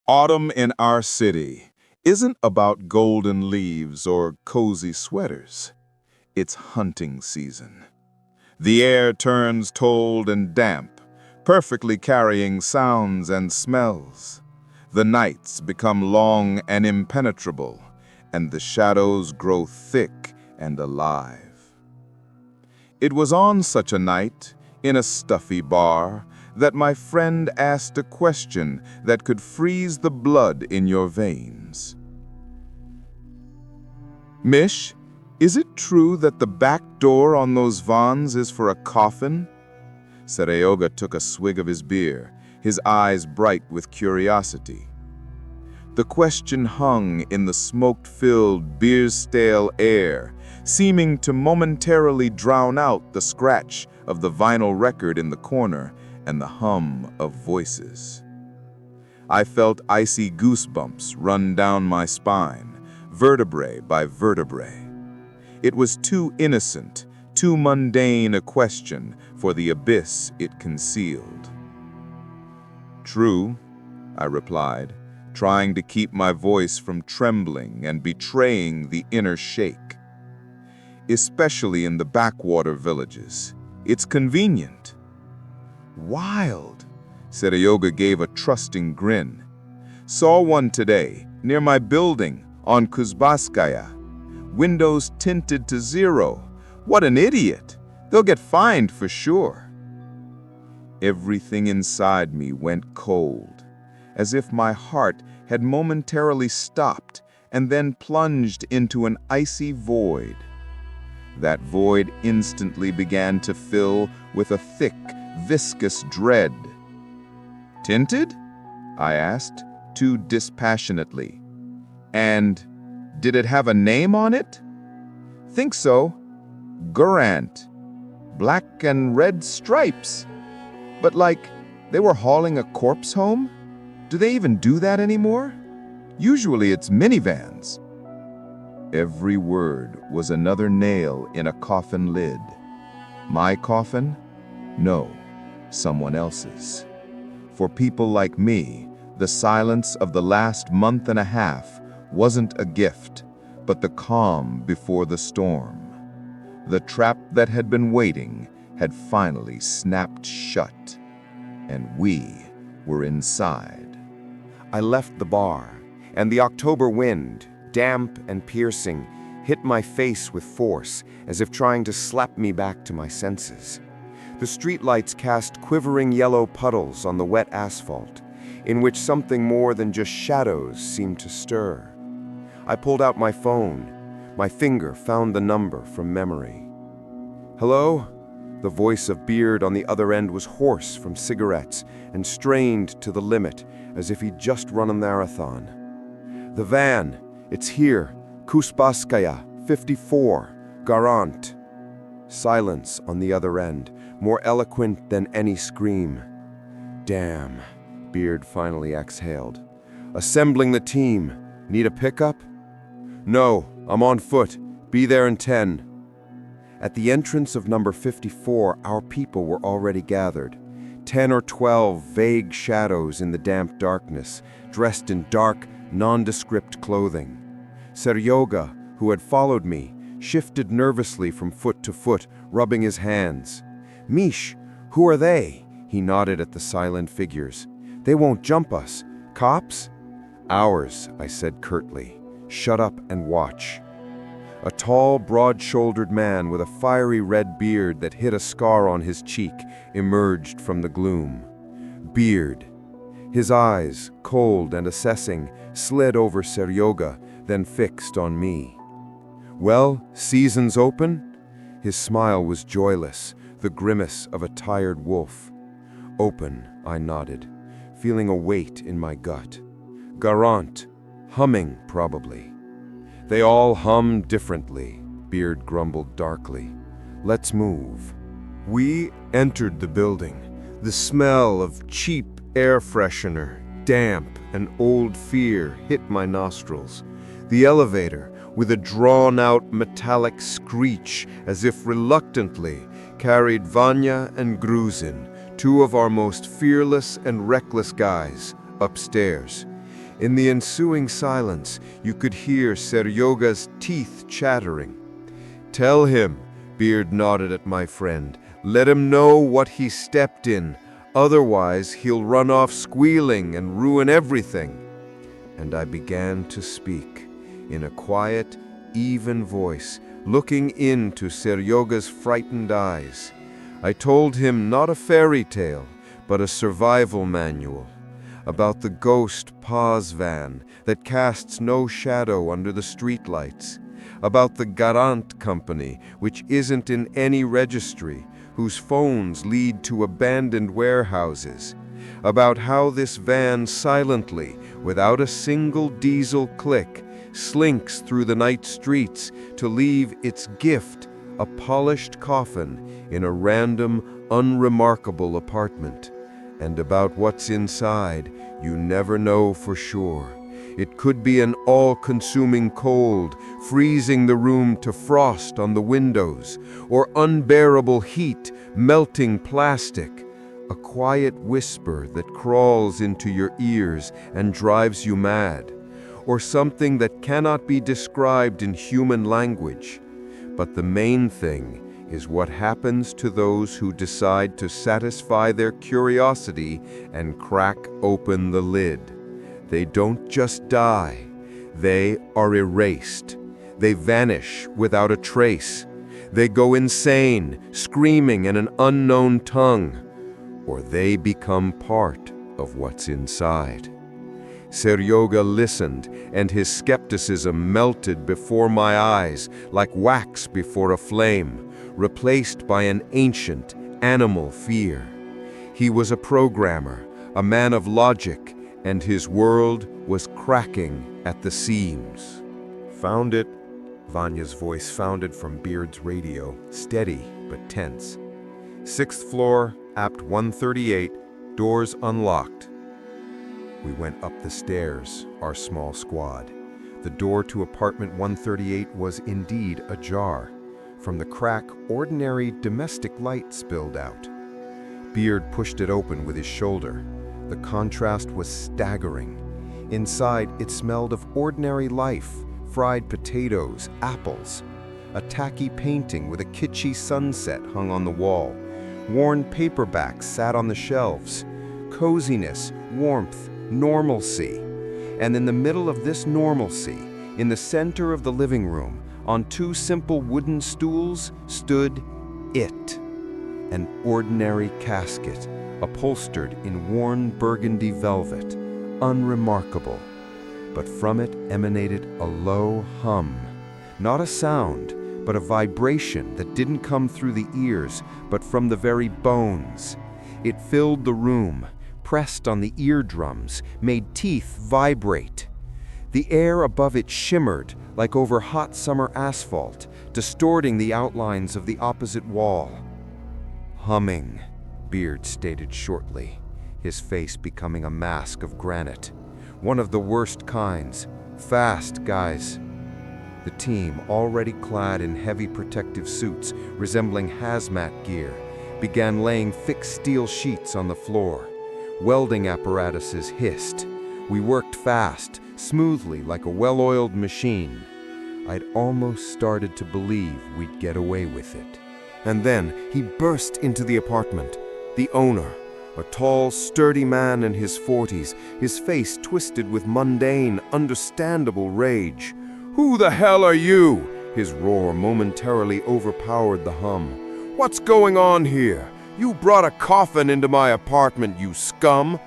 Autumn in our city isn't about golden leaves or cozy sweaters. It's hunting season. The air turns cold and damp, perfectly carrying sounds and smells. The nights become long and impenetrable, and the shadows grow thick and alive. It was on such a night, in a stuffy bar, that my friend asked a question that could freeze the blood in your veins. Mish, is it true that the back door on those vans is for a coffin? Seryoga took a swig of his beer, his eyes bright with curiosity. The question hung in the smoke-filled, beer-stale air, seeming to momentarily drown out the scratch of the vinyl record in the corner and the hum of voices. I felt icy goosebumps run down my spine, vertebrae by vertebrae. It was too innocent, too mundane a question for the abyss it concealed. "True," I replied, trying to keep my voice from trembling and betraying the inner shake. "Especially in the backwater villages. It's convenient." "Wild," Seryoga gave a trusting grin. "Saw one today, near my building, on Kuzbaskaya. Windows tinted to 0. What an idiot! They'll get fined for sure." Everything inside me went cold, as if my heart had momentarily stopped and then plunged into an icy void. That void instantly began to fill with a thick, viscous dread. "Tinted?" I asked, too dispassionately. "And did it have a name on it?" "Think so. Gurant. Black and red stripes. But like, they were hauling a corpse home? Do they even do that anymore? Usually it's minivans." Every word was another nail in a coffin lid. My coffin? No, someone else's. For people like me, the silence of the last month and a half wasn't a gift, but the calm before the storm. The trap that had been waiting had finally snapped shut, and we were inside. I left the bar, and the October wind, damp and piercing, hit my face with force, as if trying to slap me back to my senses. The streetlights cast quivering yellow puddles on the wet asphalt, in which something more than just shadows seemed to stir. I pulled out my phone. My finger found the number from memory. "Hello?" The voice of Beard on the other end was hoarse from cigarettes and strained to the limit, as if he'd just run a marathon. "The van. It's here. Kuspaskaya, 54. Garant." Silence on the other end, more eloquent than any scream. "Damn," Beard finally exhaled. "Assembling the team. Need a pickup?" "No, I'm on foot. Be there in 10. At the entrance of number 54, our people were already gathered. 10 or 12 vague shadows in the damp darkness, dressed in dark, nondescript clothing. Seryoga, who had followed me, shifted nervously from foot to foot, rubbing his hands. "Mish, who are they?" He nodded at the silent figures. "They won't jump us. Cops?" "Ours," I said curtly. "Shut up and watch." A tall, broad-shouldered man with a fiery red beard that hid a scar on his cheek emerged from the gloom. Beard. His eyes, cold and assessing, slid over Seryoga, then fixed on me. "Well, season's open?" His smile was joyless, the grimace of a tired wolf. "Open," I nodded, feeling a weight in my gut. "Garant. Humming, probably." "They all hum differently," Beard grumbled darkly. "Let's move." We entered the building. The smell of cheap air freshener, damp and old fear hit my nostrils. The elevator, with a drawn-out metallic screech as if reluctantly, carried Vanya and Gruzin, two of our most fearless and reckless guys, upstairs. In the ensuing silence, you could hear Seryoga's teeth chattering. "Tell him," Beard nodded at my friend. "Let him know what he stepped in. Otherwise, he'll run off squealing and ruin everything." And I began to speak, in a quiet, even voice, looking into Seryoga's frightened eyes. I told him not a fairy tale, but a survival manual, about the ghost Paz van that casts no shadow under the streetlights, about the Garant company, which isn't in any registry, whose phones lead to abandoned warehouses, about how this van silently, without a single diesel click, slinks through the night streets to leave its gift, a polished coffin, in a random, unremarkable apartment. And about what's inside, you never know for sure. It could be an all-consuming cold, freezing the room to frost on the windows, or unbearable heat, melting plastic. A quiet whisper that crawls into your ears and drives you mad, or something that cannot be described in human language. But the main thing is what happens to those who decide to satisfy their curiosity and crack open the lid. They don't just die, they are erased. They vanish without a trace. They go insane, screaming in an unknown tongue, or they become part of what's inside. Seryoga listened, and his skepticism melted before my eyes like wax before a flame, replaced by an ancient, animal fear. He was a programmer, a man of logic, and his world was cracking at the seams. "Found it," Vanya's voice sounded from Beard's radio, steady but tense. "6th floor, apt 138, doors unlocked." We went up the stairs, our small squad. The door to apartment 138 was indeed ajar. From the crack, ordinary domestic light spilled out. Beard pushed it open with his shoulder. The contrast was staggering. Inside, it smelled of ordinary life, fried potatoes, apples. A tacky painting with a kitschy sunset hung on the wall. Worn paperbacks sat on the shelves. Coziness, warmth, normalcy. And in the middle of this normalcy, in the center of the living room, on two simple wooden stools, stood it. An ordinary casket, upholstered in worn burgundy velvet, unremarkable. But from it emanated a low hum, not a sound, but a vibration that didn't come through the ears, but from the very bones. It filled the room, pressed on the eardrums, made teeth vibrate. The air above it shimmered like over hot summer asphalt, distorting the outlines of the opposite wall. "Humming," Beard stated shortly, his face becoming a mask of granite. "One of the worst kinds. Fast, guys." The team, already clad in heavy protective suits resembling hazmat gear, began laying thick steel sheets on the floor. Welding apparatuses hissed. We worked fast, smoothly, like a well-oiled machine. I'd almost started to believe we'd get away with it. And then he burst into the apartment. The owner, a tall, sturdy man in his 40s, his face twisted with mundane, understandable rage. "Who the hell are you?" His roar momentarily overpowered the hum. "What's going on here? You brought a coffin into my apartment, you scum!"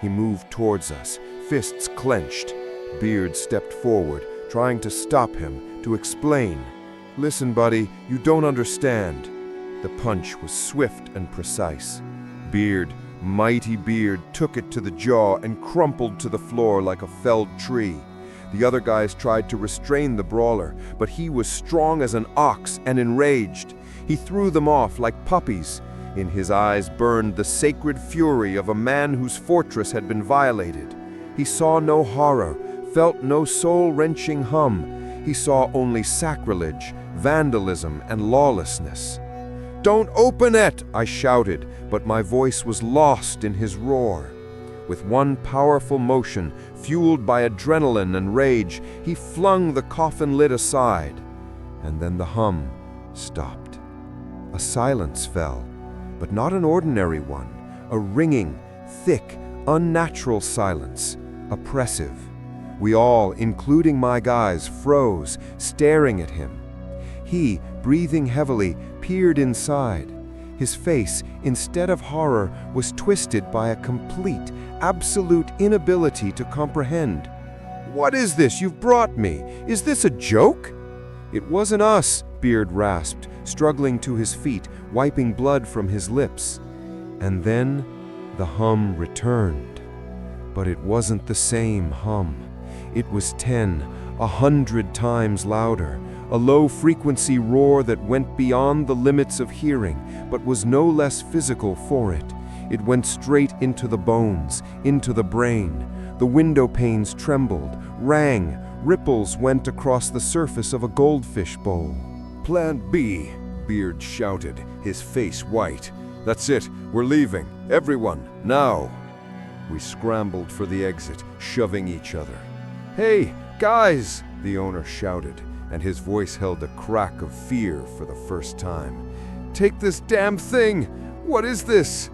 He moved towards us, fists clenched. Beard stepped forward, trying to stop him, to explain. "Listen, buddy, you don't understand." The punch was swift and precise. Beard, mighty Beard, took it to the jaw and crumpled to the floor like a felled tree. The other guys tried to restrain the brawler, but he was strong as an ox and enraged. He threw them off like puppies. In his eyes burned the sacred fury of a man whose fortress had been violated. He saw no horror, felt no soul-wrenching hum. He saw only sacrilege, vandalism, and lawlessness. "Don't open it!" I shouted, but my voice was lost in his roar. With one powerful motion, fueled by adrenaline and rage, he flung the coffin lid aside. And then the hum stopped. A silence fell, but not an ordinary one. A ringing, thick, unnatural silence, oppressive. We all, including my guys, froze, staring at him. He, breathing heavily, peered inside. His face, instead of horror, was twisted by a complete, absolute inability to comprehend. "What is this you've brought me? Is this a joke?" "It wasn't us," Beard rasped, struggling to his feet, wiping blood from his lips. And then the hum returned. But it wasn't the same hum. It was 10, 100 times louder, a low-frequency roar that went beyond the limits of hearing, but was no less physical for it. It went straight into the bones, into the brain. The window panes trembled, rang, ripples went across the surface of a goldfish bowl. "Plan B," Beard shouted, his face white. "That's it, we're leaving. Everyone, now!" We scrambled for the exit, shoving each other. "Hey, guys!" the owner shouted, and his voice held a crack of fear for the first time. "Take this damn thing! What is this?"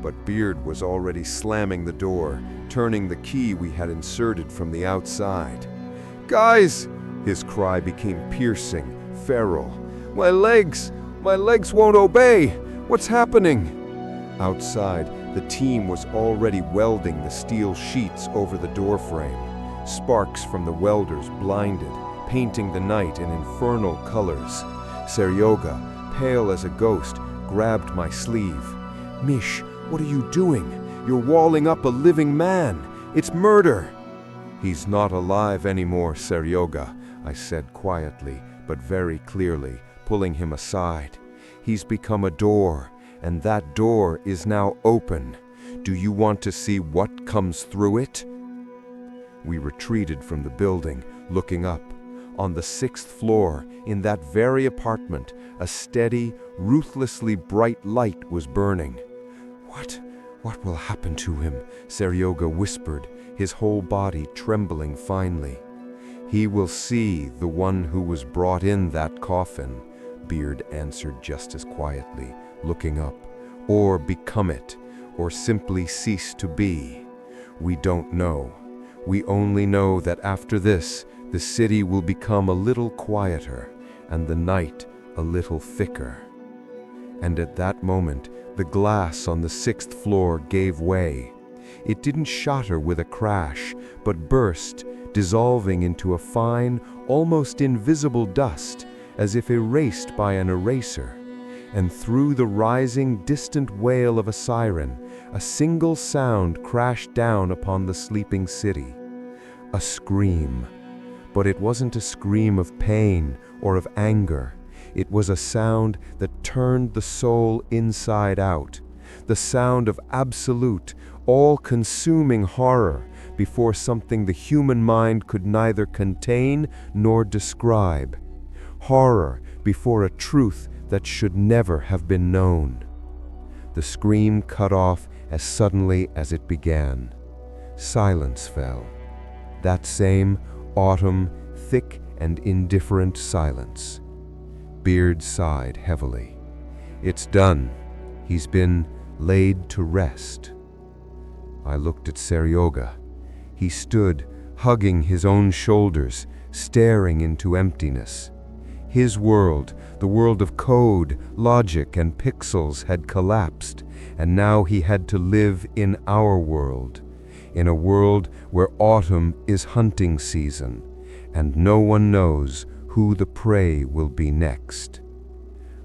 But Beard was already slamming the door, turning the key we had inserted from the outside. "Guys!" His cry became piercing, feral. My legs won't obey! What's happening?" Outside, the team was already welding the steel sheets over the doorframe. Sparks from the welders blinded, painting the night in infernal colors. Seryoga, pale as a ghost, grabbed my sleeve. "Mish, what are you doing? You're walling up a living man! It's murder!" "He's not alive anymore, Seryoga," I said quietly, but very clearly, pulling him aside. "He's become a door, and that door is now open. Do you want to see what comes through it?" We retreated from the building, looking up. On the 6th floor, in that very apartment, a steady, ruthlessly bright light was burning. What will happen to him?" Seryoga whispered, his whole body trembling finely. "He will see the one who was brought in that coffin," Beard answered just as quietly, looking up. "Or become it, or simply cease to be. We don't know. We only know that after this, the city will become a little quieter, and the night a little thicker." And at that moment, the glass on the 6th floor gave way. It didn't shatter with a crash, but burst, dissolving into a fine, almost invisible dust, as if erased by an eraser. And through the rising, distant wail of a siren, a single sound crashed down upon the sleeping city. A scream. But it wasn't a scream of pain or of anger. It was a sound that turned the soul inside out. The sound of absolute, all-consuming horror before something the human mind could neither contain nor describe. Horror before a truth that should never have been known. The scream cut off as suddenly as it began. Silence fell. That same autumn, thick and indifferent silence. Beard sighed heavily. "It's done. He's been laid to rest." I looked at Seryoga. He stood, hugging his own shoulders, staring into emptiness. His world, the world of code, logic, and pixels, had collapsed, and now he had to live in our world. In a world where autumn is hunting season, and no one knows who the prey will be next.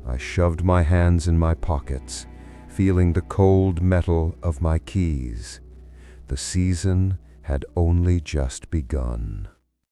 I shoved my hands in my pockets, feeling the cold metal of my keys. The season had only just begun.